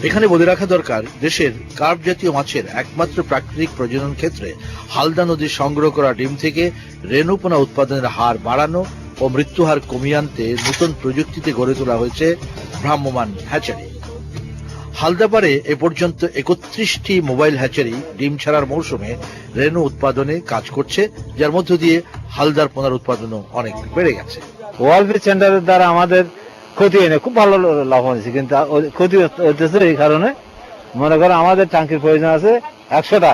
এখানে বলে রাখা দরকার, দেশের কার্প জাতীয় মাছের একমাত্র প্রাকৃতিক প্রজনন ক্ষেত্রে হালদা নদীর সংগ্রহ করা ডিম থেকে রেণুপোনা উৎপাদনের হার বাড়ানো ও মৃত্যুহার কমিয়ে আনতে নতুন প্রযুক্তিতে গড়ে তোলা হয়েছে ভ্রাম্যমাণ হ্যাচারি। হালদাপাড়ে এ পর্যন্ত ৩১টি মোবাইল হ্যাচারি ডিম ছাড়ার মৌসুমে রেণু উৎপাদনে কাজ করছে, যার মধ্য দিয়ে হালদার পোনার উৎপাদনও অনেক বেড়ে গেছে। ওয়ার্ল্ড ফিশ সেন্টারের দ্বারা আমাদের ক্ষতি হয় না, খুব ভালো লাভ হয়েছে, কিন্তু ক্ষতি হতেছে এই কারণে, মনে করো আমাদের টাঙ্কির প্রয়োজন আছে ১০০টা,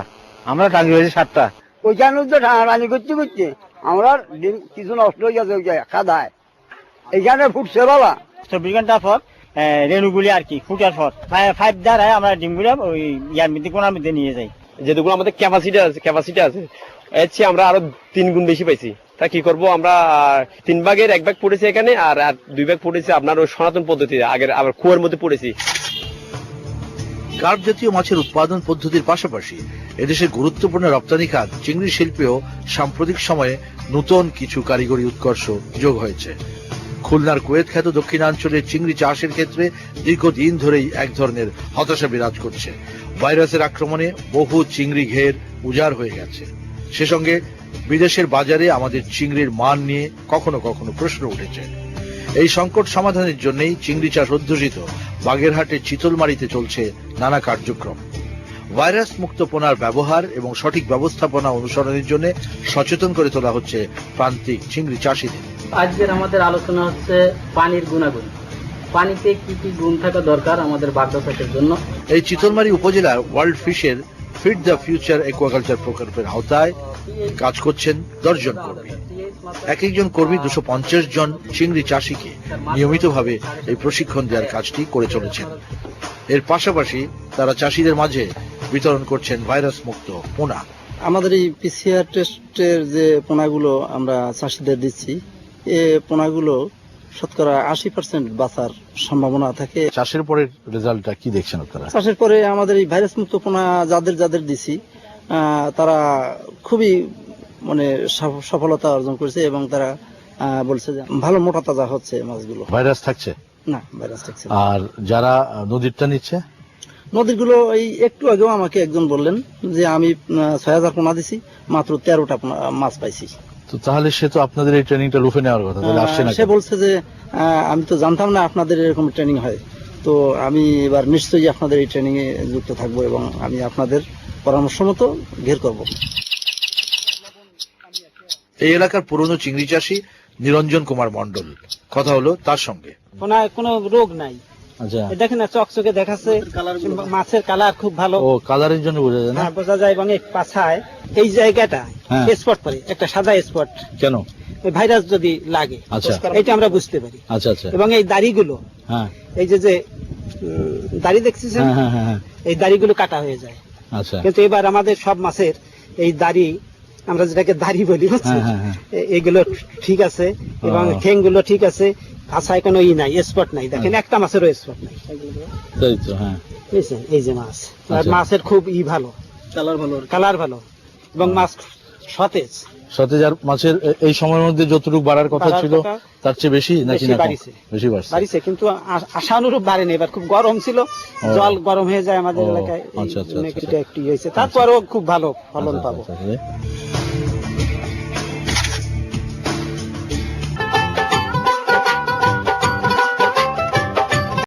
আমরা টাঙ্কি হয়েছে ৬০টা। ওইখানে তো রানি করতে করতে আমরা ডিম কিছু নষ্ট হয়ে গেছে ওই জায়গায় খাদায়, এইখানে ফুটছে বাবা ২৪ ঘন্টা পর রেণুগুলি আর কি ফুটার পর 5 দ্বারায় আমরা ডিমগুলো ওই ইয়ার মধ্যে কোনার মধ্যে নিয়ে যাই। যেটুকু আমাদের ক্যাপাসিটি আছে এর চেয়ে আমরা আরো ৩ গুণ বেশি পাইছি। তা কি করব, আমরা ৩ ভাগের ১ ভাগ পড়েছি এখানে, আর ২ ভাগ পড়েছি আপনার ওই সনাতন পদ্ধতিতে, আগের আবার কুয়োর মধ্যে পড়েছি। কার্প জাতীয় মাছের উৎপাদন পদ্ধতির পাশাপাশি এদেশের গুরুত্বপূর্ণ রপ্তানি খাত চিংড়ি শিল্পেও সাম্প্রতিক সময়ে নতুন কিছু কারিগরি উৎকর্ষ যোগ হয়েছে। খুলনার কুয়েত খ্যাত দক্ষিণাঞ্চলের চিংড়ি চাষের ক্ষেত্রে দীর্ঘদিন ধরেই এক ধরনের হতাশা বিরাজ করছে। ভাইরাসের আক্রমণে বহু চিংড়ি ঘের উজাড় হয়ে গেছে। সে সঙ্গে বিদেশের বাজারে আমাদের চিংড়ির মান নিয়ে কখনো কখনো প্রশ্ন উঠেছে। এই সংকট সমাধানের জন্যই চিংড়ি চাষ অধ্যুষিত বাগেরহাটের চিতলমারিতে চলছে নানা কার্যক্রম। ভাইরাস মুক্ত পোনার ব্যবহার এবং সঠিক ব্যবস্থাপনা অনুসরণের জন্য সচেতন করে তোলা হচ্ছে প্রান্তিক চিংড়ি চাষীদের। আজকের আমাদের আলোচনা হচ্ছে পানির গুণাগুণ, পানিতে কি কি গুণ থাকা দরকার আমাদের বাগদা চাষের জন্য। এই চিতলমারী উপজেলার ওয়ার্ল্ড ফিশের ফিড দ্য ফিউচার অ্যাকোয়াকালচার প্রকল্পের আওতায় কাজ করছেন ১০ জন কর্মী। এক একজন কর্মী ২৫০ জন চিংড়ি চাষীকে নিয়মিতভাবে এই প্রশিক্ষণ দেওয়ার কাজটি করে চলেছেন। এর পাশাপাশি তারা চাষীদের মাঝে বিতরণ করছেন ভাইরাস মুক্ত পোনা। আমাদের এই পিসিআর টেস্টের যে পোনাগুলো আমরা চাষীদের দিচ্ছি, এই পোনাগুলো শতকরা ৮০% বাঁচার সম্ভাবনা থাকে। চাষের পরের রেজাল্টটা কি দেখছেন আপনারা? চাষের পরে আমাদের এই ভাইরাস মুক্ত পোনা যাদের দিচ্ছি তারা খুবই মানে সফলতা অর্জন করেছে এবং তারা বলছে যে ভালো মোটা তাজা হচ্ছে মাছগুলো। ভাইরাস থাকছে না, ভাইরাস থাকছে। আর যারা নদীরটা নিচ্ছে, নদীরগুলো এই একটু আগেও আমাকে একজন বললেন যে আমি ৬০০০ পোনা দিছি, মাত্র ১৩টা মাছ পাইছি। তো তাহলে সে তো আপনাদের এই ট্রেনিংটা লুফে নেওয়ার কথা, তাহলে আসছে না। সে বলছে যে আমি তো জানতাম না আপনাদের এরকম ট্রেনিং হয়, তো আমি এবার নিশ্চয়ই আপনাদের এই ট্রেনিং এ যুক্ত থাকবো এবং আমি আপনাদের পরামর্শ মতো ঘের করব। এই এলাকার পুরনো চিংড়ি চাষী নিরঞ্জন কুমার মণ্ডল, কথা হলো তার সঙ্গে। কোনো রোগ নাই। আচ্ছা, দেখেন না, চকচকে দেখাচ্ছে, মাছের কালার খুব ভালো। ও কালারের জন্য বোঝা যায় না? হ্যাঁ, বোঝা যায়। এবং এই পাছায় এই জায়গাটা স্পট পরে, একটা সাদা স্পট, কেন? ওই ভাইরাস যদি লাগে, আচ্ছা, এটা আমরা বুঝতে পারি। আচ্ছা আচ্ছা। এবং এই দাড়িগুলো, এই যে দাড়ি দেখতেছেন, এই দাড়িগুলো কাটা হয়ে যায়। আচ্ছা, কিন্তু এবার আমাদের সব মাছের এই দাড়ি, আমরা যেটাকে দাড়ি বলি, বুঝছেন, এগুলো ঠিক আছে এবং ঠেং গুলো ঠিক আছে, আশায় কোনো নাই, স্পট নাই। দেখেন একটা মাছেরও স্পট নাই। তাই তো, হ্যাঁ। বুঝছেন, এই যে মাছ, মাছের খুব ভালো, কালার ভালো এবং মাছ সতেজ। সতেজ। আর মাছের এই সময়ের মধ্যে যতটুকু বাড়ার কথা ছিল তার চেয়ে বেশি নাকি? বেশি বাড়ছে, কিন্তু আশানুরূপ বাড়েনি। এবার খুব গরম ছিল, জল গরম হয়ে যায় আমাদের এলাকায়, একটু হয়েছে, তারপরেও খুব ভালো ফলন পাবো।